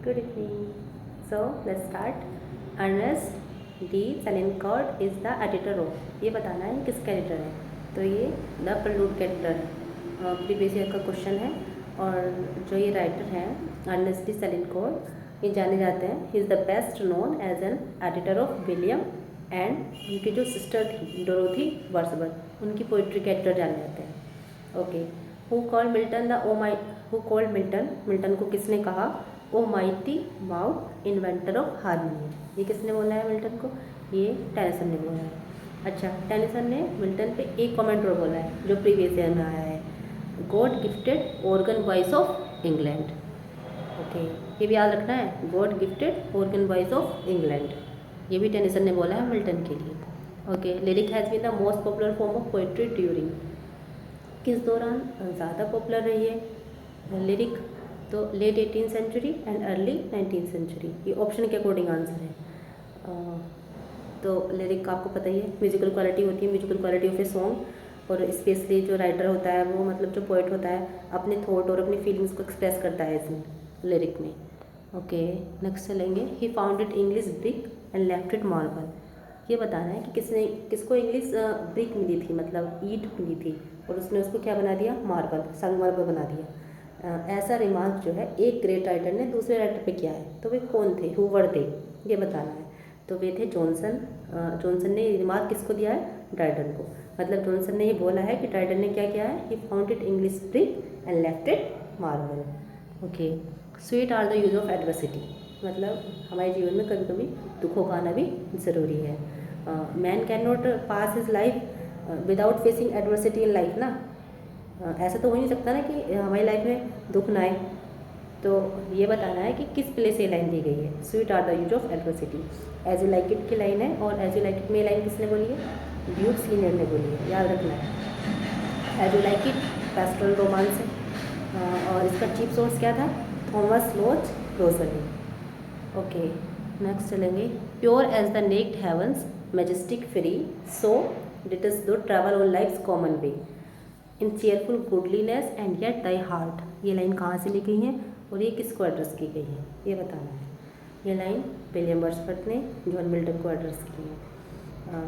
Good evening. So let's start. Ernest D. Salincott is the editor of. ये बताना है किसका एडिटर है, तो ये द प्रलूड का एडिटर है। प्रीवियस ईयर का क्वेश्चन है। और जो ये राइटर हैं अर्नेस्ट डी सेलिनकोट, ये जाने जाते हैं, he is the best known as an editor of William and उनकी जो सिस्टर थी डोरोथी वर्ड्सवर्थ, उनकी पोइट्री के एडिटर जाने जाते हैं। Okay. Who called Milton the who called Milton को किसने कहा O mighty mouth inventor of harmony? ये किसने बोला है मिल्टन को? ये टेनिसन ने बोला है। अच्छा, टेनिसन ने मिल्टन पे एक कमेंट और बोला है जो प्रीवियस ईयर में आया है, God gifted organ voice of England. Okay, ये भी याद रखना है, God gifted organ voice of England, ये भी टेनिसन ने बोला है मिल्टन के लिए। Okay. Lyric has been the most popular form of poetry during, किस दौरान ज़्यादा पॉपुलर रही है लिरिक? तो late 18th century and early 19th century, ये ऑप्शन के अकॉर्डिंग आंसर है। तो लिरिक का आपको पता ही है, म्यूजिकल क्वालिटी होती है, musical quality of a song, और स्पेशली जो राइटर होता है वो, मतलब जो पोइट होता है, अपने थॉट और अपनी फीलिंग्स को एक्सप्रेस करता है इसमें लिरिक में। ओके, नेक्स्ट चलेंगे। He founded English brick and left it marble, ये बताना है कि किसको इंग्लिश ब्रिक मिली थी, मतलब ईंट मिली थी, और उसने उसको क्या बना दिया? मार्बल, संगमरमर बना दिया। ऐसा रिमार्क जो है एक ग्रेट राइटर ने दूसरे राइटर पे किया है, तो वे कौन थे, हु वर दे, ये बताना है। तो वे थे जॉनसन। जॉनसन ने रिमार्क किसको दिया है? ड्राइडन को। मतलब जॉनसन ने ये बोला है कि ड्राइडन ने क्या किया है? He founded English brick and left it marble. Okay. Sweet are the use of adversity, मतलब हमारे जीवन में कभी कभी दुखों का आना भी ज़रूरी है। Man can not pass his life without facing adversity in life ना। ऐसा तो हो नहीं सकता ना कि हमारी लाइफ में दुख ना आए। तो ये बताना है कि किस प्ले से लाइन दी गई है। Sweet are the use of adversity, as you like it की लाइन है, और एज यू लाइक इट में लाइन किसने बोली है? ड्यूक सीनियर ने बोली है, याद रखना है। As you like it pastoral romance है, और इसका चीफ सोर्स क्या था? Thomas Lodge Rosalynde. Okay, next चलेंगे। Pure as the naked heavens majestic free, so didst thou travel on life's common way, in cheerful godliness and yet thy heart, ये line कहाँ से ली गई है और ये किसको एड्रेस की गई है, ये बताना है। ये लाइन विलियम वर्ड्सवर्थ ने जॉन मिल्टन को एड्रेस की है।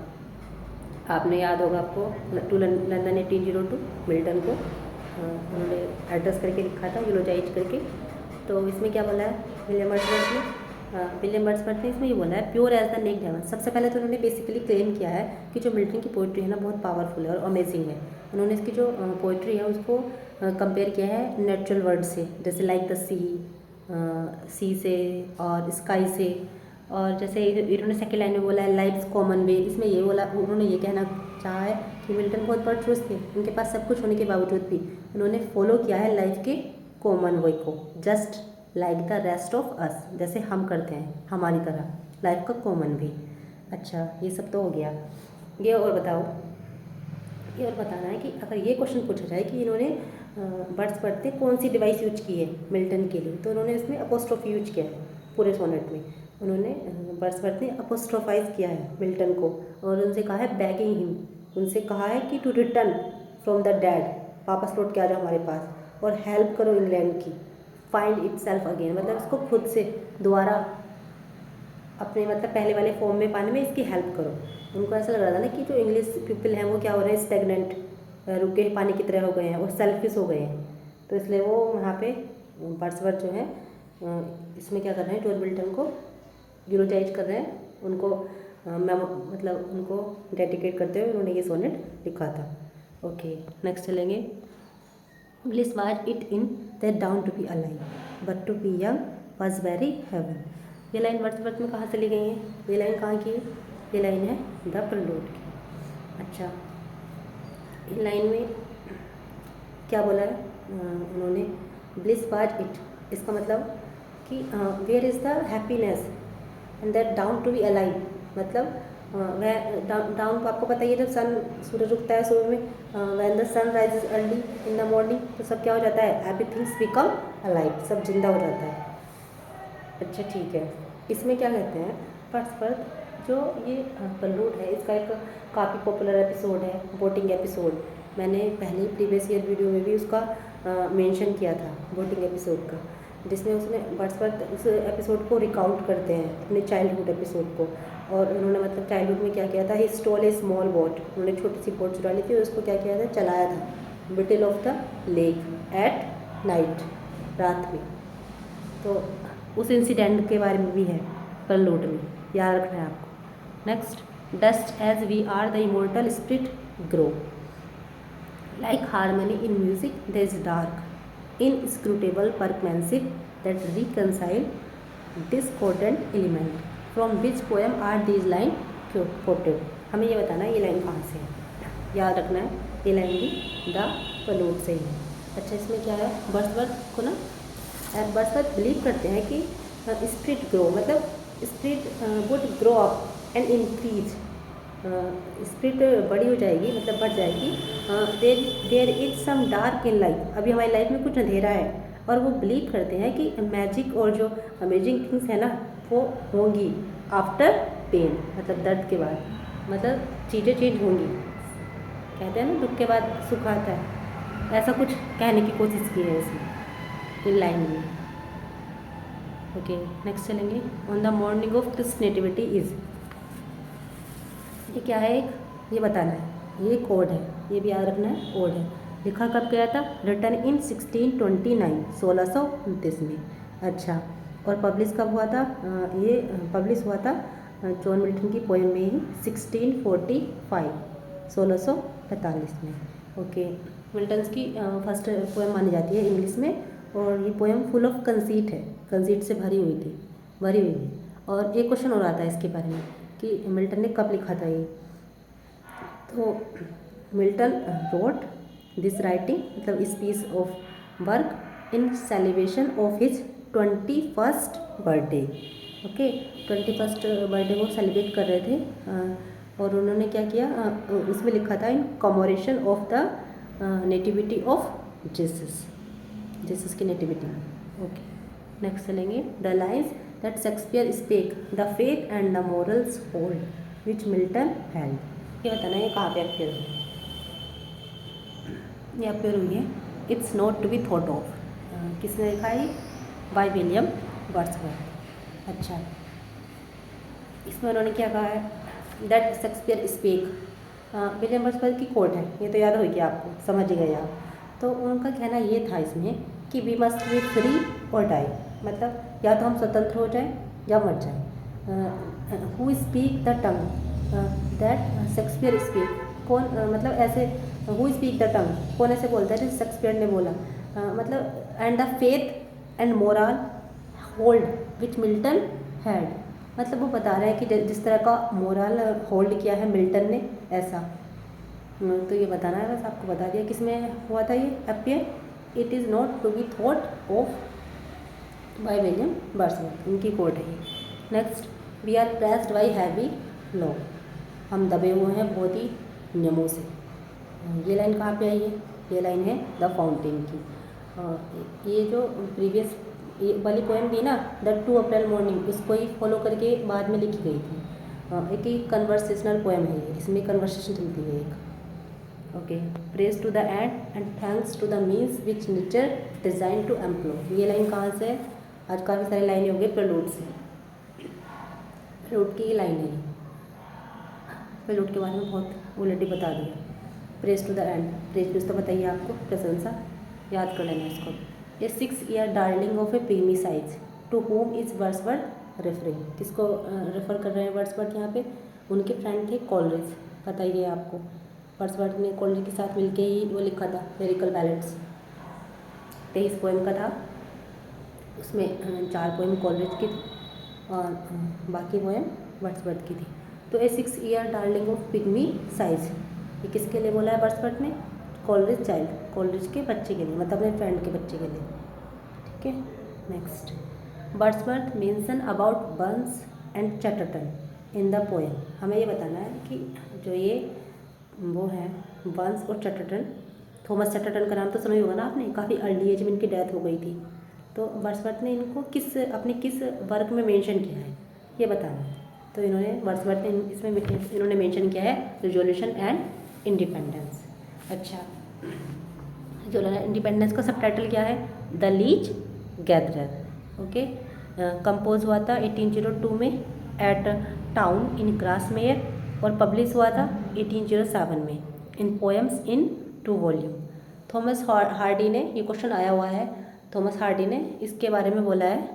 आपने याद होगा आपको टू लंदन 1802 मिल्टन को उन्होंने एड्रेस करके लिखा था, यूलोजाइज करके। तो इसमें क्या बोला है विलियम वर्ड्सवर्थ ने? विलियम वर्ड्सवर्थ ने इसमें ये बोला है, pure as the naked heaven. सबसे पहले तो उन्होंने बेसिकली क्लेम किया है कि जो मिल्टन की पोइट्री है ना, बहुत पावरफुल है और अमेजिंग है। उन्होंने इसकी जो पोइट्री है उसको कंपेयर किया है नेचुरल वर्ड से, जैसे लाइक द सी से और स्काई से। और जैसे इन्होंने सेकेंड लाइन में बोला है लाइफ्स कॉमन वे, इसमें ये बोला, उन्होंने ये कहना चाहा है कि मिल्टन बहुत वर्चुअस थे, उनके पास सब कुछ होने के बावजूद भी उन्होंने फॉलो किया है लाइफ के कॉमन वे को, just like the rest of us, जैसे हम करते हैं हमारी तरह, लाइफ का कॉमन वे। अच्छा, ये सब तो हो गया। ये और बताओ, ये और बताना है कि अगर ये क्वेश्चन पूछा जाए कि इन्होंने वर्ड्सवर्थ ने कौन सी डिवाइस यूज की है मिल्टन के लिए, तो उन्होंने इसमें अपोस्ट्रोफी यूज किया है पूरे सोनेट में। उन्होंने वर्ड्सवर्थ ने अपोस्ट्रोफाइज किया है मिल्टन को, और उनसे कहा है बैगिंग हिम, उनसे कहा है कि to return from the dead, वापस लौट के आ जाओ हमारे पास, और हेल्प करो इंग्लैंड की, फाइंड इट सेल्फ अगेन, मतलब इसको खुद से दोबारा अपने मतलब पहले वाले फॉर्म में पाने में इसकी हेल्प करो। उनको ऐसा लग रहा था ना कि जो इंग्लिश पीपल हैं वो क्या हो रहे हैं, स्टेगनेंट, रुके पानी की तरह हो गए हैं और सेल्फिश हो गए हैं। तो इसलिए वो वहाँ पे वर्ड्सवर्थ जो है इसमें क्या कर रहे हैं, जॉन मिल्टन को यूलोजाइज कर रहे हैं, उनको मतलब उनको डेडिकेट करते हुए उन्होंने ये सोनेट लिखा था। ओके, नेक्स्ट चलेंगे। Bliss was it in that down to be alive, but to be young was very heaven, ये लाइन वर्ड्सवर्थ में कहाँ से ली गई है? ये लाइन कहाँ की है? ये लाइन है द प्रलूड की। अच्छा, इस लाइन में क्या बोला है उन्होंने? ब्लिस वाज इट, इसका मतलब कि where is the happiness and that dawn to be alive, मतलब वह डाउन को आपको पता ही है, जब सन सूरज उगता है सुबह में, when the sun rises early in the morning, तो सब क्या हो जाता है? एवरीथिंग्स बिकम अलाइव, सब जिंदा हो जाता है। अच्छा ठीक है, इसमें क्या कहते हैं वर्ड्सवर्थ, जो ये प्रलूड है इसका एक काफ़ी पॉपुलर एपिसोड है, बोटिंग एपिसोड। मैंने पहले प्रीवियस ईयर वीडियो में भी उसका मेंशन किया था, बोटिंग एपिसोड का। जिसमें उसने वर्ड्सवर्थ उस एपिसोड को रिकाउंट करते हैं, अपने चाइल्डहुड एपिसोड को। और उन्होंने मतलब चाइल्डहुड में क्या किया था, he stole A small boat, उन्होंने छोटी सी बोट चुरा ली थी और उसको क्या किया था, चलाया था middle of the lake at night, रात में। तो उस इंसिडेंट के बारे में भी है प्रलूड में, याद रखना है आपको। Next, dust as we are the immortal spirit grow like harmony in music there is dark inscrutable workmanship that reconcile discordant element from which poem are these line quoted. हमें ये बताना है ये लाइन कहाँ से है, याद रखना है ये लाइन भी द प्रलूड से ही है। अच्छा, इसमें क्या है, वर्ड्सवर्थ को ना, वर्ड्सवर्थ बिलीव करते हैं कि स्पिरिट ग्रो मतलब spirit would grow up and increase, spirit बड़ी हो जाएगी मतलब बढ़ जाएगी। There is some dark in life, अभी हमारी लाइफ में कुछ अंधेरा है, और वो बिलीव करते हैं कि मैजिक और जो अमेजिंग थिंग्स है ना वो होंगी आफ्टर पेन, मतलब दर्द के बाद, मतलब चीज़ें चेंज होंगी। कहते हैं ना दुख के बाद सुख आता है, ऐसा कुछ कहने की कोशिश की है इसमें इन लाइन में। ओके, नेक्स्ट चलेंगे। On the morning of Christ nativity is, ये क्या है, एक ये बताना है, ये कोड है, ये भी याद रखना है, कोड है। लिखा कब गया था, रिटन इन 1629, 1629 में। अच्छा, और पब्लिश कब हुआ था, ये पब्लिश हुआ था जॉन मिल्टन की पोएम में ही 1645, 1645 में। ओके, मिल्टन्स की फर्स्ट पोएम मानी जाती है इंग्लिश में, और ये पोएम फुल ऑफ कंसीट है, कंसीट से भरी हुई थी, भरी हुई है। और एक क्वेश्चन हो रहा था इसके बारे में कि मिल्टन ने कब लिखा था ये, तो मिल्टन रोट दिस राइटिंग मतलब इस piece of work in celebration of his 21st birthday. Okay, 21st birthday वो सेलिब्रेट कर रहे थे, और उन्होंने क्या किया, उसमें लिखा था in commemoration of the nativity of Jesus, Jesus की नेटिविटी। ओके, नेक्स्ट चलेंगे। The lines that Shakespeare spake the faith and the morals hold which Milton held, ये बताना है ये कहाँ पे अपेयर हुई है, ये अपेयर हुई है it's not to be thought of, किसने लिखा है, बाय विलियम वर्ड्सवर्थ। अच्छा, इसमें उन्होंने क्या कहा है, that Shakespeare spake, William Wordsworth की कोट है, ये तो याद होगी आपको, समझ गए आप। तो उनका कहना ये था इसमें कि वी मस्ट बी फ्री और डाई, मतलब या तो हम स्वतंत्र हो जाएं या मर जाएं। Who speak the tongue that Shakespeare speak, कौन मतलब ऐसे, हु स्पीक द टंग, कौन ऐसे बोलता है जैसे शेक्सपियर ने बोला, मतलब and the faith and moral hold which Milton had, मतलब वो बता रहे हैं कि जिस तरह का मोरल होल्ड किया है मिल्टन ने, ऐसा। तो ये बताना है, बस आपको बता दिया किसमें हुआ था ये appear, it is not to be thought of by William Wordsworth, उनकी कोट है ये। Next, we are pressed by heavy law, हम दबे हुए हैं बहुत ही नियमों से, ये लाइन कहाँ पे आई है, ये लाइन है द फाउंटेन की। ये जो प्रीवियस ये वाली पोएम थी ना, द 2 अप्रैल मॉर्निंग, उसको ही फॉलो करके बाद में लिखी गई थी। एक ही कन्वर्सेशनल पोएम है ये, इसमें कन्वर्सेशन चलती है एक। Okay, praise to the end thanks to the means which nature design to employ, ये लाइन कहाँ से है, आज काफ़ी सारी लाइनें हो गई प्रलूड से, प्रलूड की लाइन है, प्रलूड के बारे में बहुत ऑलरेडी बता दिया। Praise to the end, praise तो बताइए आपको, प्रशंसा, याद कर लेना इसको। A 6 year darling of a pygmy size to whom is Wordsworth referring, किसको रेफर कर रहे हैं वर्ड्सवर्थ यहाँ पे, उनके फ्रेंड थे कॉलरिज, बताइए आपको, वर्ड्सवर्थ ने कॉलरिज के साथ मिलके ही वो लिखा था लिरिकल बैलेट्स, 23 पोएम का था, उसमें 4 पोएम कॉलरिज की थी और बाकी पोएम वर्ड्सवर्थ की थी। तो ए 6 year darling of pygmy size, ये किसके लिए बोला है वर्ड्सवर्थ ने, कॉलरिज चाइल्ड, कॉलरिज के बच्चे के लिए, मतलब अपने फ्रेंड के बच्चे के लिए। ठीक है, next, Wordsworth mention about Burns and Chatterton in the poem, हमें ये बताना है कि जो ये वो है बर्न्स और चैटरटन, थॉमस चैटरटन का नाम तो सुना होगा ना आपने, काफ़ी अर्ली एज में इनकी डेथ हो गई थी, तो वर्ड्सवर्थ ने इनको अपने किस वर्क में मेंशन किया है ये बताना है। तो इन्होंने वर्ड्सवर्थ ने इसमें इन्होंने मेंशन किया है रिजोल्यूशन एंड इंडिपेंडेंस। अच्छा, जो इंडिपेंडेंस का सबटाइटल क्या है, the leech gatherer. Okay, compose हुआ था 1802 में एट टाउन इन ग्रासमेयर और पब्लिश हुआ था 1807 में in poems in 2 volume. Thomas Hardy ने, ये क्वेश्चन आया हुआ है, थॉमस हार्डी ने इसके बारे में बोला है,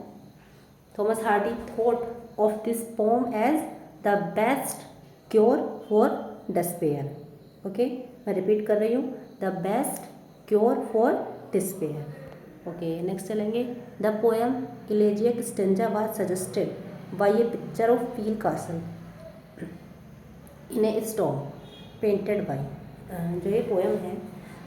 Thomas Hardy thought of this poem as the best cure for despair. Okay, मैं रिपीट कर रही हूँ, the best cure for despair. Okay, next चलेंगे। The poem elegiac stanza was suggested by a picture of Peele Castle in a stone painted by. जो ये poem है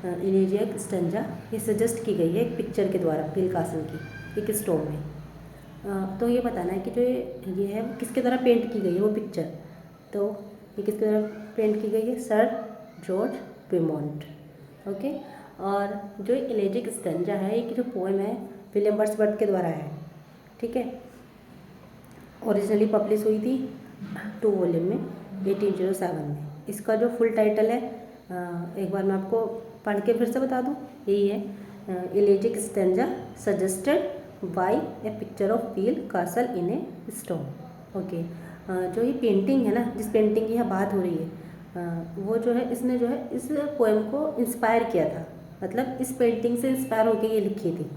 इलेजियक stanza, ये suggest की गई है एक पिक्चर के द्वारा पील कासल की, एक स्टोन में। तो ये बताना है कि जो ये है किसके द्वारा पेंट की गई है वो पिक्चर। तो ये किसके द्वारा पेंट की गई है? Sir George विमोंट। ओके, और जो इलेजिक स्टेंजा है, ये जो पोएम है विलियम वर्ड्सवर्थ के द्वारा है। ठीक है, ओरिजिनली पब्लिश हुई थी 2 वॉल्यूम में 1807 में। इसका जो फुल टाइटल है एक बार मैं आपको पढ़ के फिर से बता दूँ, यही है elegiac stanza suggested by a picture of Peele Castle in a stone. Okay, जो ये पेंटिंग है ना, जिस पेंटिंग की यहाँ बात हो रही है वो जो है इसने जो है इस पोएम को इंस्पायर किया था, मतलब इस पेंटिंग से इंस्पायर होकर ये लिखी थी,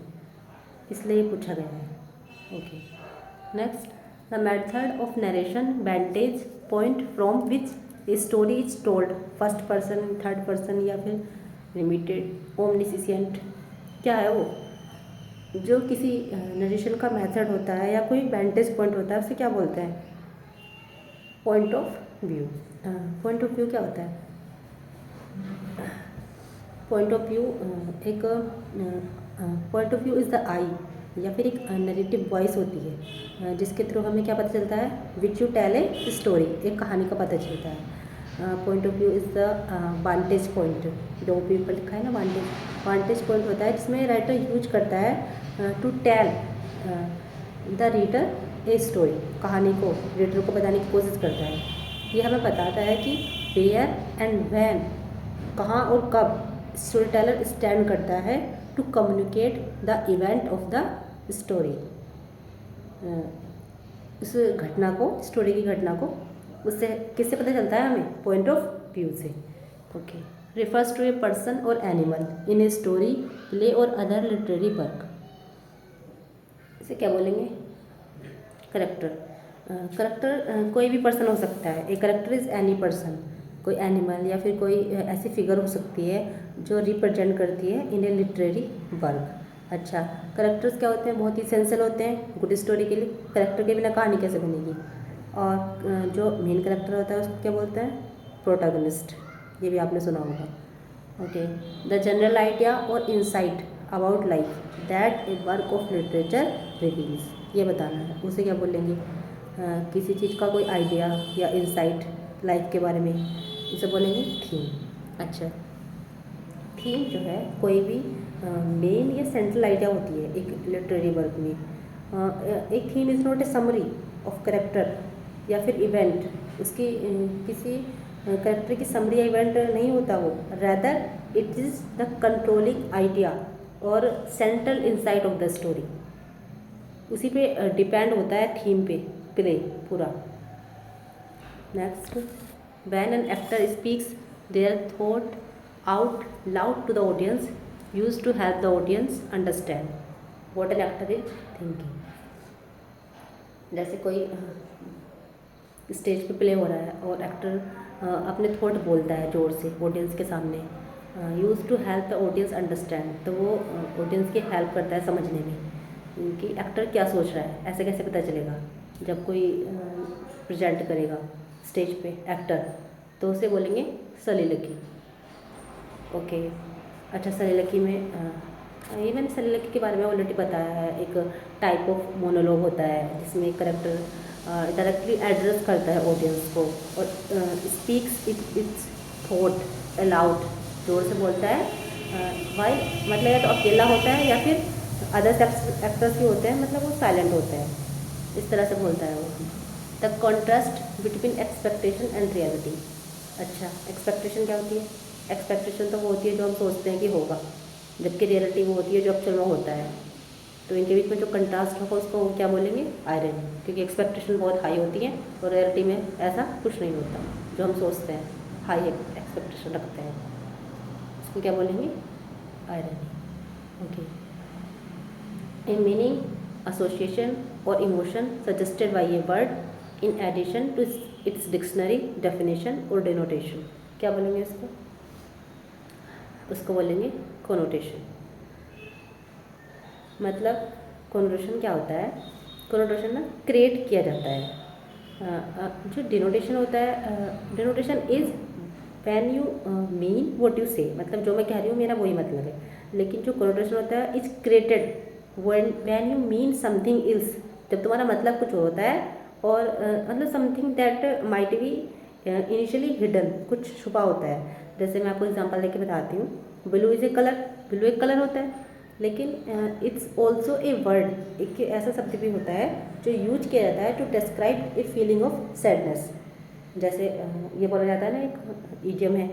इसलिए ये पूछा गया है। Okay, next, the method of narration वेंटेज point from which a story is told, first person, third person या फिर लिमिटेड, ओमनिसिसेंट, क्या है वो? जो किसी नरेशन का मेथड होता है या कोई वेंटेज पॉइंट होता है उसे क्या बोलते हैं? Point of view. Point of view क्या होता है? पॉइंट ऑफ व्यू एक point of view is the eye, या फिर एक नरेटिव वॉइस होती है जिसके थ्रू हमें क्या पता चलता है? Which you tell a story, एक कहानी का पता चलता है। Point of view is the vantage point, जो भी ऊपर लिखा है ना वांटेज, वांटेज पॉइंट होता है जिसमें राइटर यूज करता है to tell the reader a story, कहानी को रीडर को बताने की कोशिश करता है। ये हमें बताता है कि वेयर एंड व्हेन, कहाँ और कब स्टोरी टेलर स्टैंड करता है to communicate the event of the story, उस घटना को, स्टोरी की घटना को, उससे किससे पता चलता है हमें? पॉइंट ऑफ व्यू से। Okay, refers to a person और animal in a story, play और अदर लिटरेरी वर्क। इसे क्या बोलेंगे? करेक्टर। करेक्टर कोई भी पर्सन हो सकता है। A character is any person, कोई एनिमल या फिर कोई ऐसी फिगर हो सकती है जो रिप्रेजेंट करती है इन ए लिटरेरी वर्क। अच्छा, करेक्टर्स क्या होते हैं? बहुत ही सेंसिबल होते हैं गुड स्टोरी के लिए। करेक्टर के बिना कहानी कैसे बनेगी? और जो मेन करेक्टर होता है उसको क्या बोलते हैं? प्रोटैगनिस्ट, ये भी आपने सुना होगा। ओके, द जनरल आइडिया और insight about life that A work of literature reveals, ये बताना है, उसे क्या बोलेंगे? किसी चीज़ का कोई आइडिया या इंसाइट लाइफ के बारे में, इसे बोलेंगे थीम। अच्छा, थीम जो है कोई भी मेन या सेंट्रल आइडिया होती है एक लिटरेरी वर्क में। एक theme is not a summary of character या फिर इवेंट, उसकी किसी करेक्टर की समरी या इवेंट नहीं होता वो, rather it is the controlling idea और central insight of the story, उसी पे डिपेंड होता है थीम पे प्ले पूरा। Next, when an actor speaks their thought out loud to the audience used to help the audience understand what an actor is thinking। जैसे कोई stage पे play हो रहा है और एक्टर अपने थॉट बोलता है जोर से ऑडियंस के सामने, use to help the audience understand, तो वो ऑडियंस की हेल्प करता है समझने में कि एक्टर क्या सोच रहा है। ऐसे कैसे पता चलेगा? जब कोई प्रेजेंट करेगा स्टेज पे एक्टर, तो उसे बोलेंगे सलीलकी। ओके, अच्छा, सलीलकी में ये मैंने सलीलकी के बारे में ऑलरेडी बताया है। एक टाइप ऑफ मोनोलॉग होता है जिसमें करेक्टर डायरेक्टली एड्रेस करता है ऑडियंस को और स्पीक्स इट्स थॉट अलाउड, जोर से बोलता है। वाई मतलब या तो अकेला होता है या फिर अदर एक्टर्स भी होते हैं, मतलब वो साइलेंट होता है, इस तरह से बोलता है वो। The contrast between expectation and reality. अच्छा, एक्सपेक्टेशन क्या होती है? एक्सपेक्टेशन तो वो होती है जो हम सोचते हैं कि होगा, जबकि रियलिटी वो होती है जो एक्चुअल में होता है। तो इनके बीच में जो कंट्रास्ट होगा उसको क्या बोलेंगे, आयरनी, क्योंकि एक्सपेक्टेशन बहुत हाई होती है और रियलिटी में ऐसा कुछ नहीं होता। जो हम सोचते हैं हाई एक्सपेक्टेशन रखते हैं उसको क्या बोलेंगे, irony. Okay, a meaning, association or emotion suggested by a word in addition to its dictionary definition or denotation। क्या बोलेंगे इसको, उसको बोलेंगे connotation। मतलब connotation क्या होता है, connotation ना क्रिएट किया जाता है। जो डिनोटेशन होता है, denotation is when you mean what you से, मतलब जो मैं कह रही हूँ मेरा वही मतलब है। लेकिन जो connotation होता है is created when you mean something ills, जब तुम्हारा मतलब कुछ होता है और मतलब something that might be initially hidden, कुछ छुपा होता है। जैसे मैं आपको एग्जांपल देके बताती हूँ, blue is a colour, blue एक कलर होता है, लेकिन इट्स ऑल्सो ए वर्ड, एक ऐसा शब्द भी होता है जो यूज किया जाता है to describe a feeling of sadness. जैसे ये बोला जाता है ना, एक इडियम है,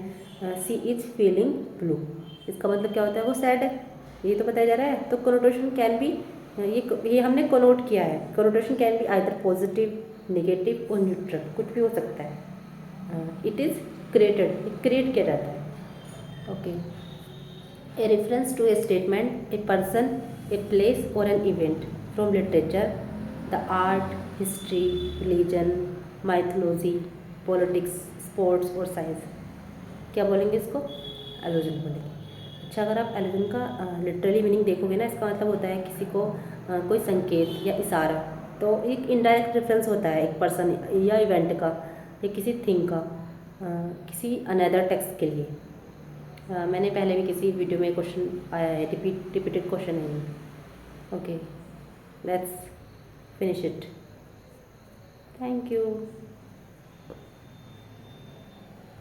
सी इज फीलिंग ब्लू, इसका मतलब क्या होता है, वो सैड है, ये तो बताया जा रहा है। तो कोनोटेशन कैन बी, ये हमने कोनोट किया है, connotation can be either positive, negative और न्यूट्रल, कुछ भी हो सकता है। इट इज़ क्रिएटेड, क्रिएट किया जाता है। Okay, a reference to a statement, a person, a place और an event from literature, the art, history, religion, mythology, politics, sports और साइंस। क्या बोलेंगे इसको, एलोजन बोलेंगे। अच्छा, अगर आप एलोजन का लिटरली मीनिंग देखोगे ना, इसका मतलब होता है किसी को कोई संकेत या इशारा, तो एक इनडायरेक्ट रेफरेंस होता है एक पर्सन या इवेंट का या किसी थिंग का किसी अनदर टेक्स्ट के लिए। मैंने पहले भी किसी वीडियो में क्वेश्चन आया है, रिपीटेड क्वेश्चन है। Okay, let's finish it. Thank you.